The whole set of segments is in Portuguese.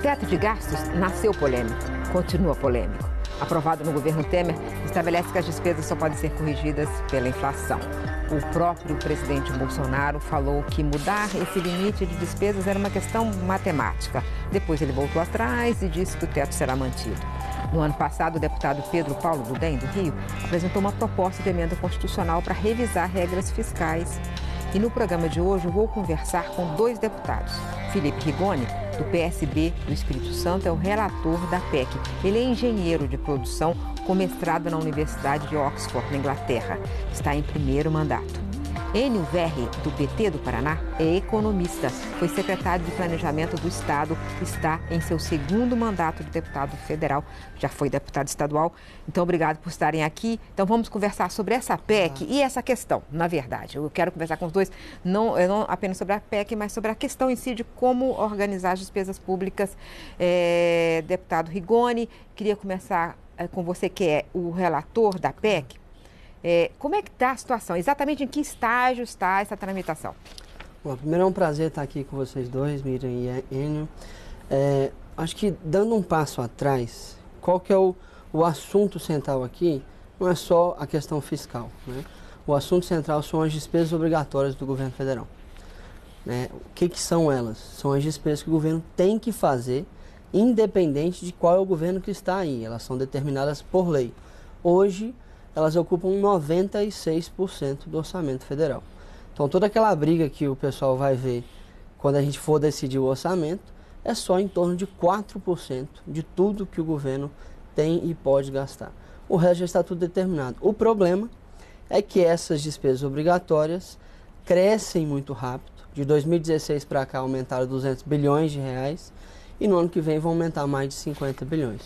teto de gastos nasceu polêmico, continua polêmico. Aprovado no governo Temer, estabelece que as despesas só podem ser corrigidas pela inflação. O próprio presidente Bolsonaro falou que mudar esse limite de despesas era uma questão matemática. Depois ele voltou atrás e disse que o teto será mantido. No ano passado, o deputado Pedro Paulo do DEM, do Rio, apresentou uma proposta de emenda constitucional para revisar regras fiscais. E no programa de hoje eu vou conversar com dois deputados. Felipe Rigoni, do PSB do Espírito Santo, é o relator da PEC. Ele é engenheiro de produção com mestrado na Universidade de Oxford, na Inglaterra. Está em primeiro mandato. Enio Verri, do PT do Paraná, é economista. Foi secretário de Planejamento do Estado, está em seu segundo mandato de deputado federal, já foi deputado estadual. Então, obrigado por estarem aqui. Então, vamos conversar sobre essa PEC e essa questão, na verdade. Eu quero conversar com os dois, não apenas sobre a PEC, mas sobre a questão em si de como organizar as despesas públicas. Deputado Rigoni, queria começar com você, que é o relator da PEC. Como é que está a situação? Exatamente em que estágio está essa tramitação? Bom, primeiro é um prazer estar aqui com vocês dois, Miriam e Enio. Acho que dando um passo atrás, qual que é o assunto central aqui? Não é só a questão fiscal, né? O assunto central são as despesas obrigatórias do governo federal. O que são elas? São as despesas que o governo tem que fazer, independente de qual é o governo que está aí. Elas são determinadas por lei. Hoje, elas ocupam 96% do orçamento federal. Então, toda aquela briga que o pessoal vai ver quando a gente for decidir o orçamento é só em torno de 4% de tudo que o governo tem e pode gastar. O resto já está tudo determinado. O problema é que essas despesas obrigatórias crescem muito rápido. De 2016 para cá aumentaram 200 bilhões de reais e no ano que vem vão aumentar mais de 50 bilhões.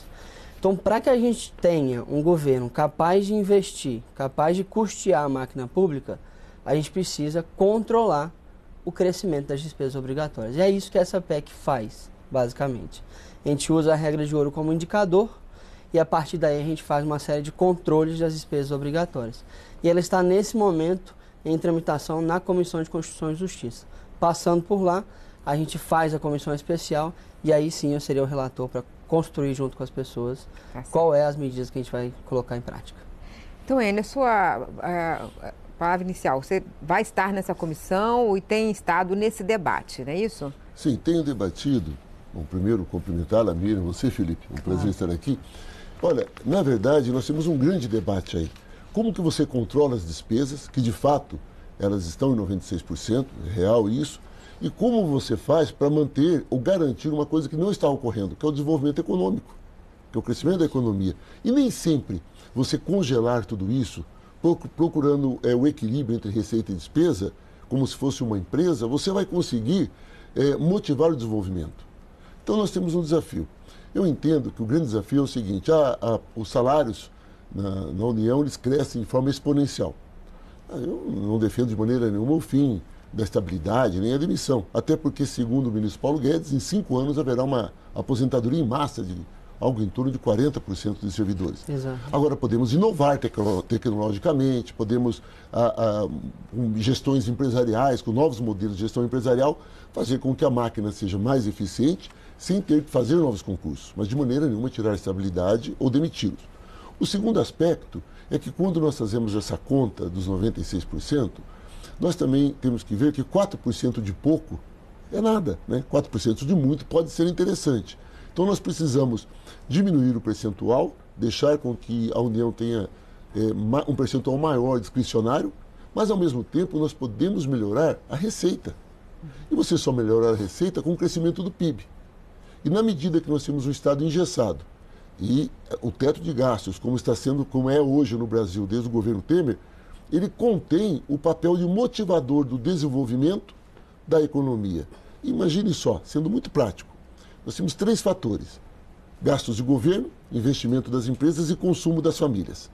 Então, para que a gente tenha um governo capaz de investir, capaz de custear a máquina pública, a gente precisa controlar o crescimento das despesas obrigatórias. E é isso que essa PEC faz, basicamente. A gente usa a regra de ouro como indicador e, a partir daí, a gente faz uma série de controles das despesas obrigatórias. E ela está, nesse momento, em tramitação na Comissão de Constituição e Justiça. Passando por lá, a gente faz a comissão especial e aí sim eu seria o relator para construir junto com as pessoas qual é as medidas que a gente vai colocar em prática. Então, Enio, sua palavra inicial, você vai estar nessa comissão e tem estado nesse debate, não é isso? Sim, tenho debatido. Bom, primeiro cumprimentar a Miriam, você, Felipe, um prazer estar aqui. Olha, na verdade, nós temos um grande debate aí. Como que você controla as despesas, que de fato elas estão em 96%, é real isso, e como você faz para manter ou garantir uma coisa que não está ocorrendo, que é o desenvolvimento econômico, que é o crescimento da economia. E nem sempre você congelar tudo isso, procurando o equilíbrio entre receita e despesa, como se fosse uma empresa, você vai conseguir motivar o desenvolvimento. Então nós temos um desafio. Eu entendo que o grande desafio é o seguinte, os salários na União eles crescem de forma exponencial. Eu não defendo de maneira nenhuma o fim da estabilidade, nem a demissão. Até porque, segundo o ministro Paulo Guedes, em 5 anos haverá uma aposentadoria em massa de algo em torno de 40% dos servidores. Exato. Agora, podemos inovar tecnologicamente, podemos, com gestões empresariais, com novos modelos de gestão empresarial, fazer com que a máquina seja mais eficiente, sem ter que fazer novos concursos, mas de maneira nenhuma tirar a estabilidade ou demiti-los. O segundo aspecto é que quando nós fazemos essa conta dos 96%, nós também temos que ver que 4% de pouco é nada, né? 4% de muito pode ser interessante. Então nós precisamos diminuir o percentual, deixar com que a União tenha um percentual maior discricionário, mas ao mesmo tempo nós podemos melhorar a receita. E você só melhorar a receita com o crescimento do PIB. E na medida que nós temos um Estado engessado e o teto de gastos, como é hoje no Brasil desde o governo Temer, ele contém o papel de motivador do desenvolvimento da economia. Imagine só, sendo muito prático, nós temos 3 fatores: gastos de governo, investimento das empresas e consumo das famílias.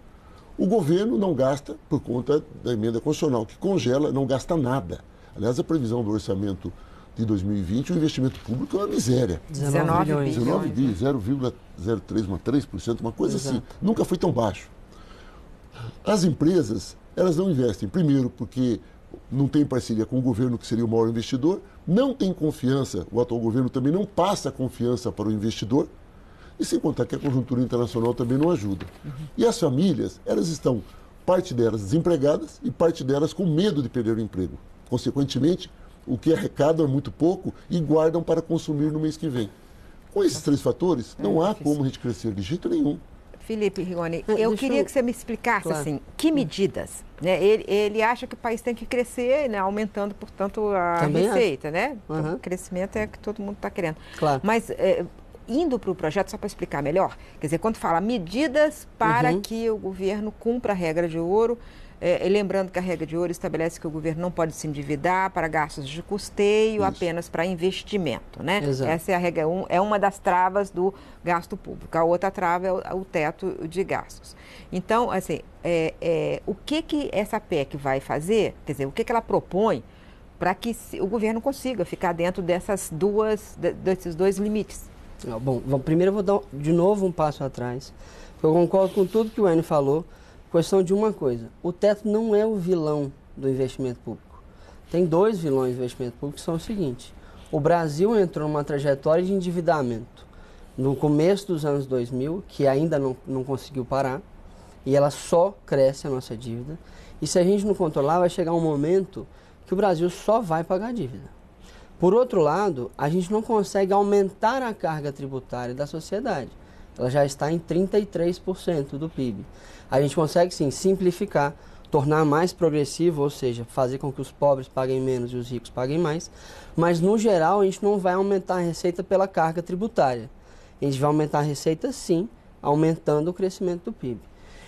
O governo não gasta por conta da emenda constitucional, que congela, não gasta nada. Aliás, a previsão do orçamento de 2020, o investimento público é uma miséria. 19 bilhões. 19 bi, 0,03%, uma coisa assim. Nunca foi tão baixo. As empresas, elas não investem, primeiro, porque não tem parceria com o governo, que seria o maior investidor, não tem confiança, o atual governo também não passa confiança para o investidor, e sem contar que a conjuntura internacional também não ajuda. E as famílias, elas estão, parte delas desempregadas e parte delas com medo de perder o emprego. Consequentemente, o que arrecadam é muito pouco e guardam para consumir no mês que vem. Com esses 3 fatores, não há como a gente crescer de jeito nenhum. Felipe Rigoni, eu queria que você me explicasse, assim, que medidas, né? Ele acha que o país tem que crescer, né? Aumentando, portanto, a receita, né? Então, o crescimento é que todo mundo está querendo. Claro. Mas, indo para o projeto, só para explicar melhor, quer dizer, quando fala medidas para que o governo cumpra a regra de ouro, lembrando que a regra de ouro estabelece que o governo não pode se endividar para gastos de custeio, apenas para investimento, né? Exato. Essa é a regra 1, é uma das travas do gasto público. A outra trava é o teto de gastos. Então, assim, o que essa PEC vai fazer, quer dizer, o que ela propõe para que o governo consiga ficar dentro desses 2 limites? Bom, primeiro eu vou dar de novo um passo atrás. Eu concordo com tudo que o Enio falou. Questão de uma coisa, o teto não é o vilão do investimento público. Tem 2 vilões do investimento público que são o seguinte: o Brasil entrou numa trajetória de endividamento no começo dos anos 2000, que ainda não conseguiu parar, e ela só cresce a nossa dívida. E se a gente não controlar, vai chegar um momento que o Brasil só vai pagar a dívida. Por outro lado, a gente não consegue aumentar a carga tributária da sociedade. Ela já está em 33% do PIB. A gente consegue, sim, simplificar, tornar mais progressivo, ou seja, fazer com que os pobres paguem menos e os ricos paguem mais, mas, no geral, a gente não vai aumentar a receita pela carga tributária. A gente vai aumentar a receita, sim, aumentando o crescimento do PIB.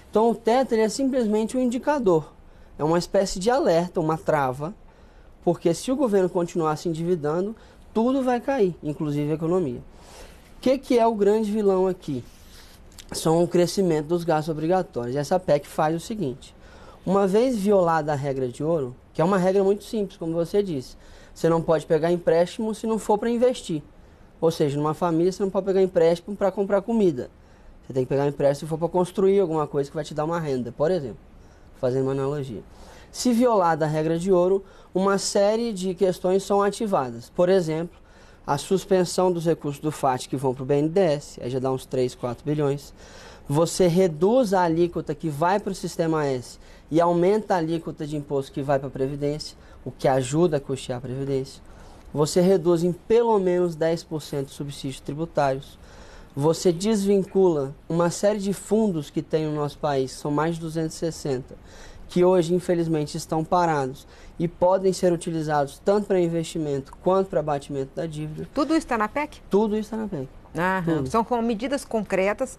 Então, o teto é simplesmente um indicador, é uma espécie de alerta, uma trava, porque se o governo continuar se endividando, tudo vai cair, inclusive a economia. O que é o grande vilão aqui? São o crescimento dos gastos obrigatórios. Essa PEC faz o seguinte: uma vez violada a regra de ouro, que é uma regra muito simples, como você disse, você não pode pegar empréstimo se não for para investir. Ou seja, numa família você não pode pegar empréstimo para comprar comida. Você tem que pegar empréstimo se for para construir alguma coisa que vai te dar uma renda, por exemplo, fazendo uma analogia. Se violada a regra de ouro, uma série de questões são ativadas. Por exemplo, a suspensão dos recursos do FAT que vão para o BNDES, aí já dá uns 3, 4 bilhões. Você reduz a alíquota que vai para o Sistema S e aumenta a alíquota de imposto que vai para a Previdência, o que ajuda a custear a Previdência. Você reduz em pelo menos 10% os subsídios tributários. Você desvincula uma série de fundos que tem no nosso país, são mais de 260, que hoje, infelizmente, estão parados e podem ser utilizados tanto para investimento quanto para abatimento da dívida. Tudo isso está na PEC? Tudo isso está na PEC. São com medidas concretas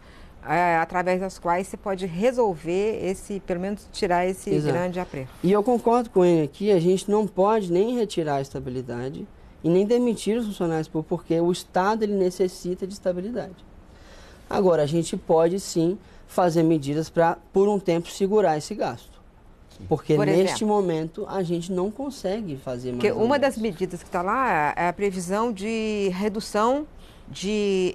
através das quais você pode resolver pelo menos tirar esse grande aperto. E eu concordo com ele aqui, a gente não pode nem retirar a estabilidade e nem demitir os funcionários públicos, porque o Estado ele necessita de estabilidade. Agora, a gente pode sim fazer medidas para, por um tempo, segurar esse gasto. Porque neste momento a gente não consegue fazer mais. Porque uma das medidas que está lá é a previsão de redução de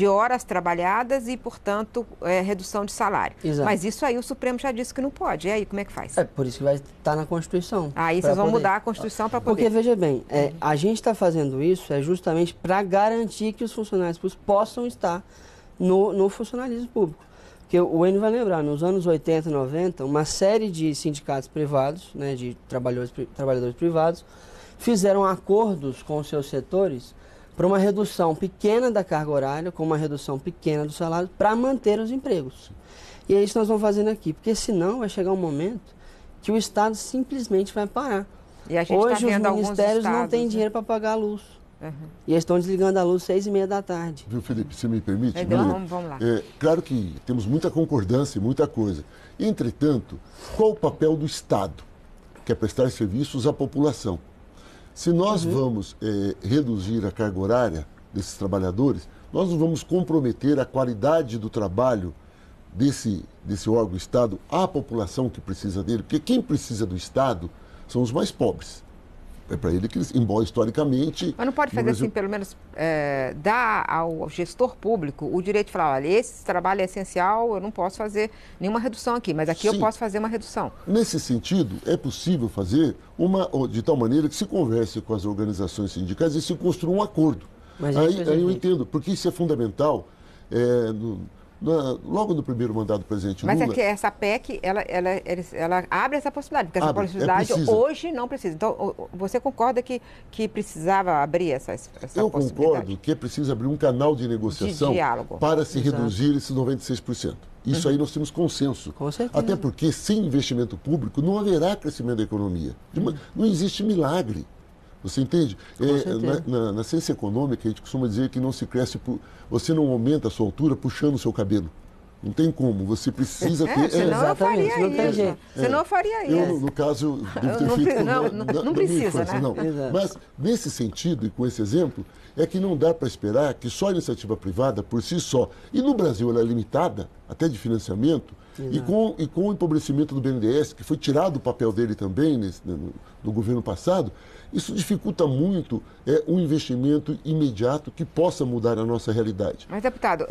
horas trabalhadas e, portanto, redução de salário. Exato. Mas isso aí o Supremo já disse que não pode. E aí, como é que faz? É por isso que vai estar na Constituição. Aí vocês vão mudar a Constituição para poder. Porque, veja bem, a gente está fazendo isso justamente para garantir que os funcionários públicos possam estar no funcionalismo público. Porque o Enio vai lembrar, nos anos 80 e 90, uma série de sindicatos privados, né, de trabalhadores privados, fizeram acordos com os seus setores para uma redução pequena da carga horária, com uma redução pequena do salário, para manter os empregos. E é isso que nós vamos fazendo aqui, porque senão vai chegar um momento que o Estado simplesmente vai parar. E a gente hoje tá vendo os ministérios não têm dinheiro para pagar a luz. E eles estão desligando a luz às 6h30 da tarde. Viu, Felipe, se me permite? Vamos lá. Claro que temos muita concordância e muita coisa. Entretanto, qual o papel do Estado, que é prestar serviços à população? Se nós vamos reduzir a carga horária desses trabalhadores, nós não vamos comprometer a qualidade do trabalho desse órgão Estado à população que precisa dele, porque quem precisa do Estado são os mais pobres. É para ele que eles, embora historicamente... Mas não pode fazer Brasil... assim, pelo menos, dar ao gestor público o direito de falar, olha, esse trabalho é essencial, eu não posso fazer nenhuma redução aqui, mas aqui Sim. eu posso fazer uma redução. Nesse sentido, é possível fazer de tal maneira que se converse com as organizações sindicais e se construa um acordo. Mas aí eu entendo, porque isso é fundamental. Logo no primeiro mandato do presidente Lula... Mas é que essa PEC, ela abre essa possibilidade, porque essa possibilidade hoje não precisa. Então, você concorda que precisava abrir essa possibilidade? Eu concordo que é preciso abrir um canal de negociação de diálogo para se reduzir esses 96%. Isso aí nós temos consenso. Com certeza. Até porque, sem investimento público, não haverá crescimento da economia. Não existe milagre. Você entende? Na ciência econômica, a gente costuma dizer que não se cresce, você não aumenta a sua altura puxando o seu cabelo. Não tem como, você precisa ter... Senão eu faria não tem jeito. Senão eu faria isso. Eu, no caso, devo ter feito... Não precisa, né? Não. Mas, nesse sentido, e com esse exemplo, é que não dá para esperar que só a iniciativa privada, por si só, e no Brasil ela é limitada, até de financiamento, e com o empobrecimento do BNDES, que foi tirado o papel dele também no governo passado, isso dificulta muito um investimento imediato que possa mudar a nossa realidade. Mas, deputado,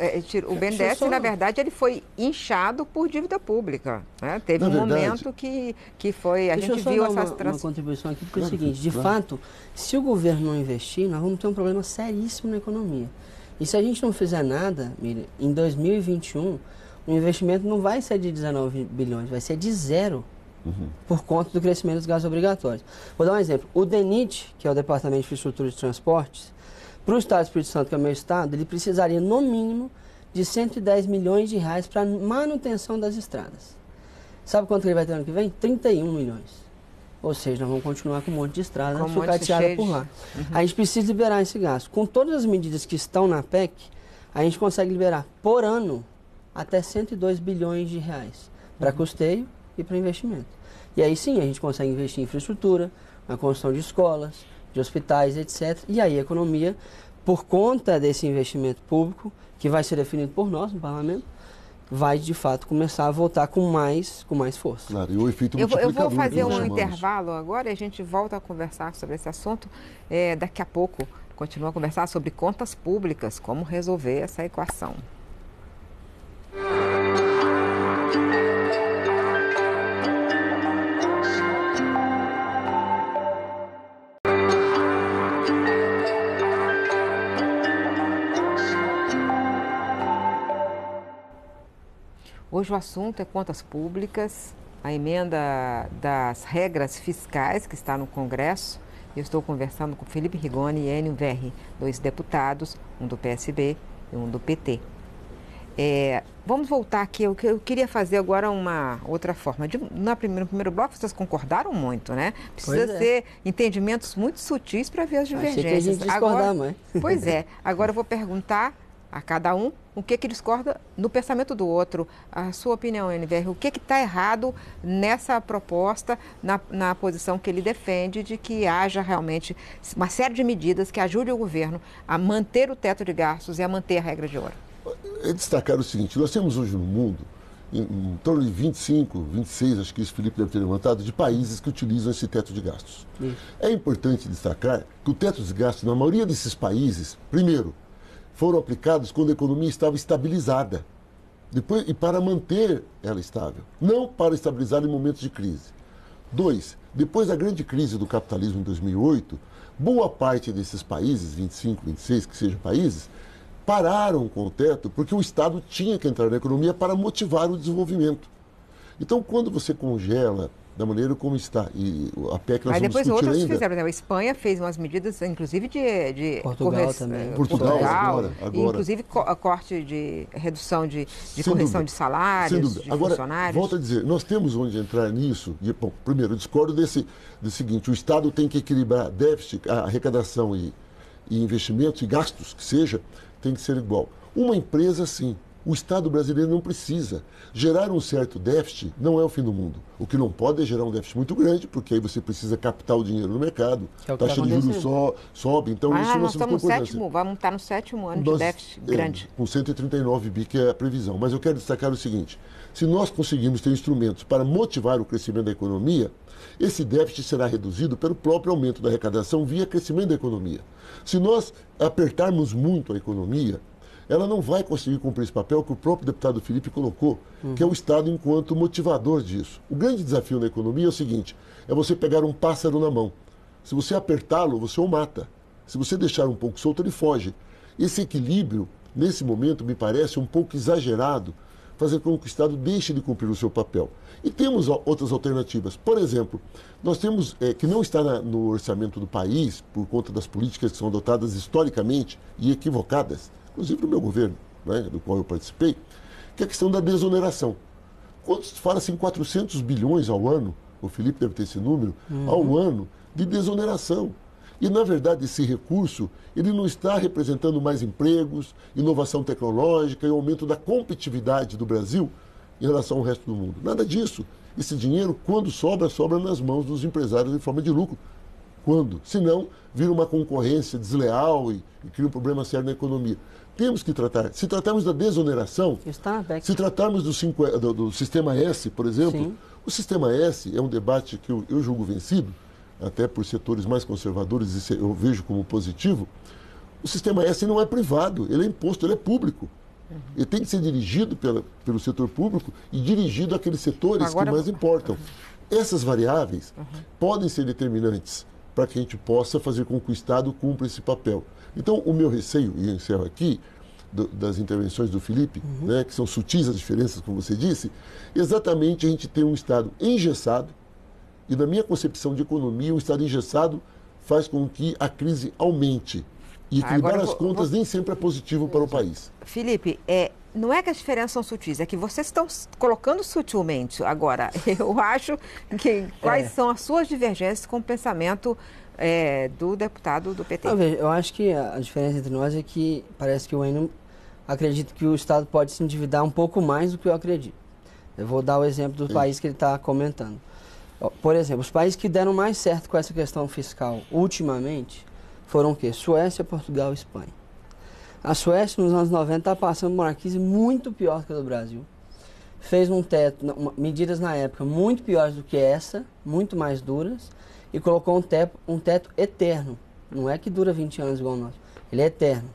o BNDES, na verdade, ele foi inchado por dívida pública. Né? Teve momento que foi... A gente viu essas... uma contribuição aqui, porque é o seguinte, de fato, se o governo não investir, nós vamos ter um problema seríssimo na economia. E se a gente não fizer nada, Miriam, em 2021, o investimento não vai ser de 19 bilhões, vai ser de zero. Por conta do crescimento dos gastos obrigatórios. Vou dar um exemplo. O DENIT, que é o Departamento de Infraestrutura e Transportes, para o Estado do Espírito Santo, que é o meu estado, ele precisaria, no mínimo, de 110 milhões de reais para manutenção das estradas. Sabe quanto ele vai ter ano que vem? 31 milhões. Ou seja, nós vamos continuar com um monte de estrada sucateada por lá. A gente precisa liberar esse gasto. Com todas as medidas que estão na PEC, a gente consegue liberar, por ano, até 102 bilhões de reais para custeio e para investimento. E aí sim, a gente consegue investir em infraestrutura, na construção de escolas, de hospitais, etc. E aí a economia, por conta desse investimento público, que vai ser definido por nós no parlamento, vai de fato começar a voltar com mais força. Claro, e o efeito multiplicador. Eu vou fazer um intervalo agora e a gente volta a conversar sobre esse assunto. Daqui a pouco, continua a conversar sobre contas públicas, como resolver essa equação. Hoje o assunto é contas públicas, a emenda das regras fiscais que está no Congresso. Eu estou conversando com Felipe Rigoni e Enio Verri, 2 deputados, um do PSB e um do PT. Vamos voltar aqui, eu queria fazer agora uma outra forma. No primeiro bloco vocês concordaram muito, né? Precisa ter entendimentos muito sutis para ver as divergências. Achei que a gente discordar, mãe. Pois é, agora eu vou perguntar a cada um o que discorda no pensamento do outro. A sua opinião, NVR, o que está errado nessa proposta, na posição que ele defende de que haja realmente uma série de medidas que ajudem o governo a manter o teto de gastos e a manter a regra de ouro? É destacar o seguinte, nós temos hoje no mundo em torno de 25, 26, acho que isso o Felipe deve ter levantado, de países que utilizam esse teto de gastos. Isso. É importante destacar que o teto de gastos, na maioria desses países, primeiro, foram aplicados quando a economia estava estabilizada. Depois, e para manter ela estável, não para estabilizar em momentos de crise. 2, depois da grande crise do capitalismo em 2008, boa parte desses países, 25, 26, que sejam países, pararam com o teto porque o Estado tinha que entrar na economia para motivar o desenvolvimimento. Então, quando você congela da maneira como está, e a PEC nós vamos discutir ainda... Mas depois outros fizeram, por exemplo, a Espanha fez umas medidas, inclusive de Portugal também. Portugal agora. Inclusive corte de redução de correção de salários, de agora, funcionários. Volto a dizer, nós temos onde entrar nisso. Bom, primeiro, eu discordo do seguinte, o Estado tem que equilibrar déficit, a arrecadação e investimentos e gastos, que seja, tem que ser igual. Uma empresa, sim. O Estado brasileiro não precisa. Gerar um certo déficit não é o fim do mundo. O que não pode é gerar um déficit muito grande, porque aí você precisa captar o dinheiro no mercado, que é taxa de juros sobe. Então, isso nós estamos vamos estar no sétimo ano de déficit grande. Com 139 bi, que é a previsão. Mas eu quero destacar o seguinte, se nós conseguirmos ter instrumentos para motivar o crescimento da economia, esse déficit será reduzido pelo próprio aumento da arrecadação via crescimento da economia. Se nós apertarmos muito a economia, ela não vai conseguir cumprir esse papel que o próprio deputado Felipe colocou, que é o Estado enquanto motivador disso. O grande desafio na economia é o seguinte, é você pegar um pássaro na mão. Se você apertá-lo, você o mata. Se você deixar um pouco solto, ele foge. Esse equilíbrio, nesse momento, me parece um pouco exagerado, fazer com que o Estado deixe de cumprir o seu papel. E temos outras alternativas. Por exemplo, nós temos, que não está no orçamento do país, por conta das políticas que são adotadas historicamente e equivocadas, inclusive no meu governo, né, do qual eu participei, que é a questão da desoneração. Quando fala-se em 400 bilhões ao ano, o Felipe deve ter esse número, ao ano, de desoneração. E, na verdade, esse recurso, ele não está representando mais empregos, inovação tecnológica e aumento da competitividade do Brasil em relação ao resto do mundo. Nada disso. Esse dinheiro, quando sobra, sobra nas mãos dos empresários em forma de lucro. Quando? Senão, vira uma concorrência desleal e cria um problema sério na economia. Temos que tratar, se tratarmos da desoneração, se tratarmos do Sistema S, por exemplo, sim. O Sistema S é um debate que eu julgo vencido, até por setores mais conservadores, e eu vejo como positivo. O Sistema S não é privado, ele é imposto, ele é público. Ele tem que ser dirigido pelo setor público e dirigido àqueles setores que mais importam. Essas variáveis podem ser determinantes para que a gente possa fazer com que o Estado cumpra esse papel. Então, o meu receio, e eu encerro aqui, das intervenções do Felipe, né, que são sutis as diferenças, como você disse, exatamente a gente tem um Estado engessado, e na minha concepção de economia, um Estado engessado faz com que a crise aumente. E equilibrar as contas nem sempre é positivo para o país. Felipe, não é que as diferenças são sutis, é que vocês estão colocando sutilmente. Agora, eu acho que quais são as suas divergências com o pensamento do deputado do PT? Eu acho que a diferença entre nós é que parece que o Enio acredita que o Estado pode se endividar um pouco mais do que eu acredito. Eu vou dar o exemplo do país que ele está comentando. Por exemplo, os países que deram mais certo com essa questão fiscal ultimamente foram o quê? Suécia, Portugal e Espanha. A Suécia, nos anos 90, está passando por uma crise muito pior que a do Brasil. Fez um teto, medidas na época muito piores do que essa, muito mais duras, e colocou um teto eterno. Não é que dura 20 anos igual o nosso. Ele é eterno,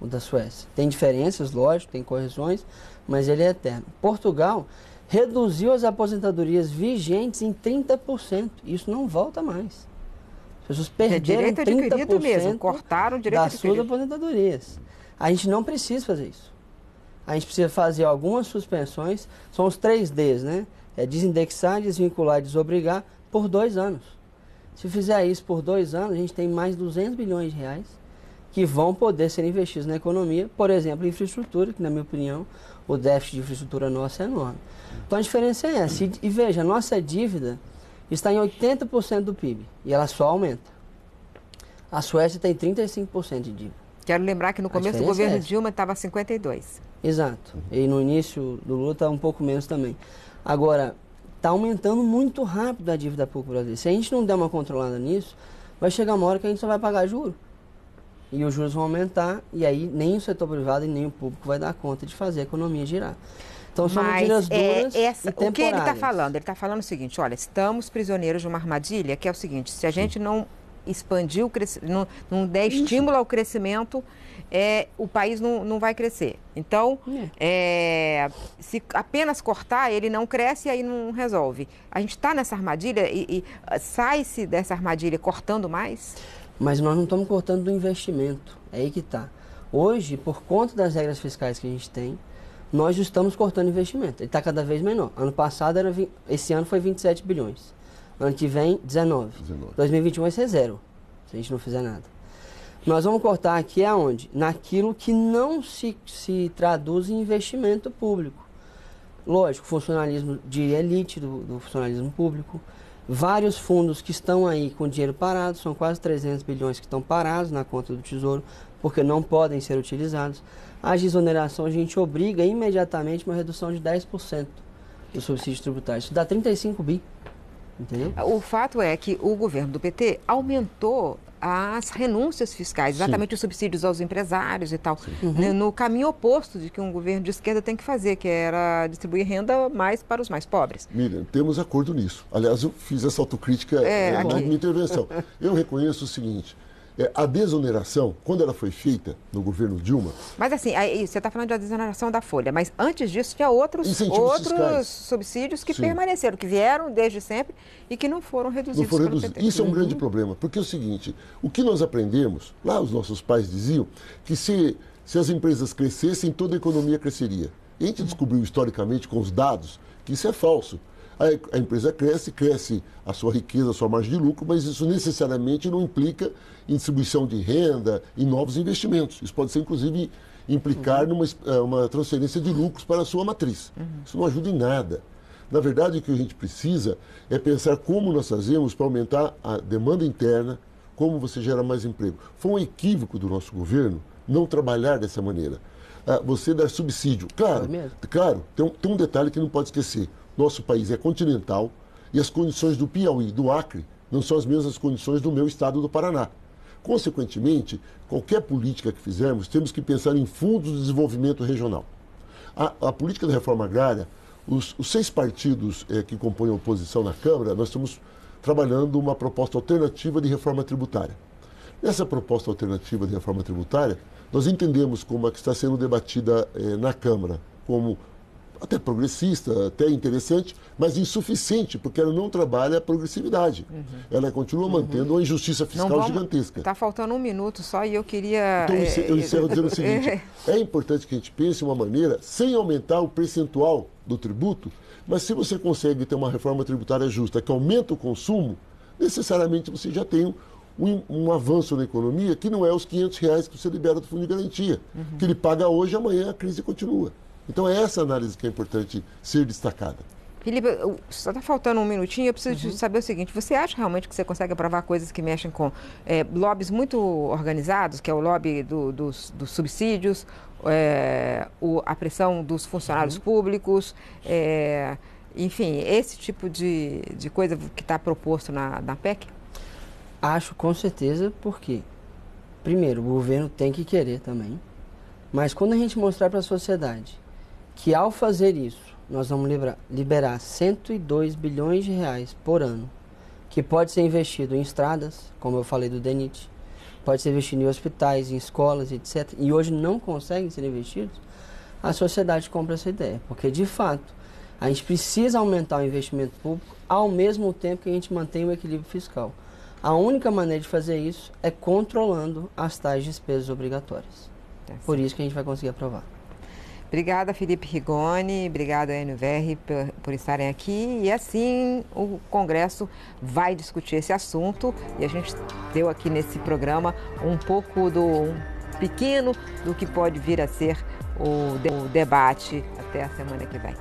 o da Suécia. Tem diferenças, lógico, tem correções, mas ele é eterno. Portugal reduziu as aposentadorias vigentes em 30%. Isso não volta mais. As pessoas perderam 30% mesmo, cortaram o direito das suas aposentadorias. A gente não precisa fazer isso. A gente precisa fazer algumas suspensões, são os 3Ds, né? É desindexar, desvincular e desobrigar por 2 anos. Se fizer isso por 2 anos, a gente tem mais 200 bilhões de reais que vão poder ser investidos na economia, por exemplo, em infraestrutura, que na minha opinião, o déficit de infraestrutura nosso é enorme. Então a diferença é essa. E veja, a nossa dívida está em 80% do PIB e ela só aumenta. A Suécia tem 35% de dívida. Quero lembrar que no começo do governo Dilma estava 52%. Exato. E no início do Lula está um pouco menos também. Agora, está aumentando muito rápido a dívida pública brasileira. Se a gente não der uma controlada nisso, vai chegar uma hora que a gente só vai pagar juros. E os juros vão aumentar, e aí nem o setor privado e nem o público vai dar conta de fazer a economia girar. Então são medidas duras e temporárias. O que ele está falando? Ele está falando o seguinte, olha, estamos prisioneiros de uma armadilha, que é o seguinte, se a gente não expandir o crescimento, não der estímulo ao crescimento, o país não vai crescer. Então, se apenas cortar, ele não cresce e aí não resolve. A gente está nessa armadilha e sai-se dessa armadilha cortando mais? Mas nós não estamos cortando do investimento, é aí que está. Hoje, por conta das regras fiscais que a gente tem, nós estamos cortando investimento. Ele está cada vez menor. Ano passado, esse ano foi 27 bilhões. Ano que vem, 19. 2021 vai ser 0, se a gente não fizer nada. Nós vamos cortar aqui aonde? Naquilo que não se traduz em investimento público. Lógico, funcionalismo de elite do funcionalismo público, vários fundos que estão aí com dinheiro parado, são quase 300 bilhões que estão parados na conta do Tesouro, porque não podem ser utilizados. A desoneração, a gente obriga imediatamente uma redução de 10% do subsídio tributário. Isso dá 35 bi, entendeu? O fato é que o governo do PT aumentou as renúncias fiscais, exatamente os subsídios aos empresários e tal, no caminho oposto de que um governo de esquerda tem que fazer, que era distribuir renda mais para os mais pobres. Miriam, temos acordo nisso. Aliás, eu fiz essa autocrítica na minha intervenção. Eu reconheço o seguinte, a desoneração, quando ela foi feita no governo Dilma... Mas assim, aí, você está falando da desoneração da folha, mas antes disso tinha outros subsídios que permaneceram, que vieram desde sempre e que não foram reduzidos pelo PT. Isso é um grande problema, porque é o seguinte, o que nós aprendemos, lá os nossos pais diziam, que se as empresas crescessem, toda a economia cresceria. E a gente descobriu historicamente com os dados que isso é falso. A empresa cresce a sua riqueza, a sua margem de lucro, mas isso necessariamente não implica em distribuição de renda, em novos investimentos. Isso pode ser, inclusive, implicar numa transferência de lucros para a sua matriz. Isso não ajuda em nada. Na verdade, o que a gente precisa é pensar como nós fazemos para aumentar a demanda interna, como você gera mais emprego. Foi um equívoco do nosso governo não trabalhar dessa maneira. Você dar subsídio. Claro, tem um detalhe que não pode esquecer. Nosso país é continental e as condições do Piauí, do Acre, não são as mesmas condições do meu estado do Paraná. Consequentemente, qualquer política que fizermos, temos que pensar em fundos de desenvolvimento regional. A política da reforma agrária, os 6 partidos que compõem a oposição na Câmara, nós estamos trabalhando uma proposta alternativa de reforma tributária. Nessa proposta alternativa de reforma tributária, nós entendemos como a que está sendo debatida na Câmara, como até progressista, até interessante, mas insuficiente, porque ela não trabalha a progressividade. Ela continua mantendo uma injustiça fiscal gigantesca. Está faltando 1 minuto só e eu queria... Então, eu encerro dizendo o seguinte, é importante que a gente pense uma maneira, sem aumentar o percentual do tributo, mas se você consegue ter uma reforma tributária justa que aumenta o consumo, necessariamente você já tem um avanço na economia que não é os R$500 que você libera do Fundo de Garantia, que ele paga hoje, amanhã a crise continua. Então é essa análise que é importante ser destacada. Felipe, só está faltando 1 minutinho, eu preciso saber o seguinte, você acha realmente que você consegue aprovar coisas que mexem com lobbies muito organizados, que é o lobby dos subsídios, a pressão dos funcionários públicos, enfim, esse tipo de coisa que está proposto na PEC? Acho com certeza, porque, primeiro, o governo tem que querer também, mas quando a gente mostrar para a sociedade que ao fazer isso, nós vamos liberar 102 bilhões de reais por ano, que pode ser investido em estradas, como eu falei do DENIT, pode ser investido em hospitais, em escolas, etc., e hoje não conseguem ser investidos, a sociedade compra essa ideia, porque de fato, a gente precisa aumentar o investimento público ao mesmo tempo que a gente mantém o equilíbrio fiscal. A única maneira de fazer isso é controlando as tais despesas obrigatórias. Por isso que a gente vai conseguir aprovar. Obrigada, Felipe Rigoni, obrigada, Enio Verri, por estarem aqui. E assim o Congresso vai discutir esse assunto. E a gente deu aqui nesse programa um pequeno do que pode vir a ser o debate até a semana que vem.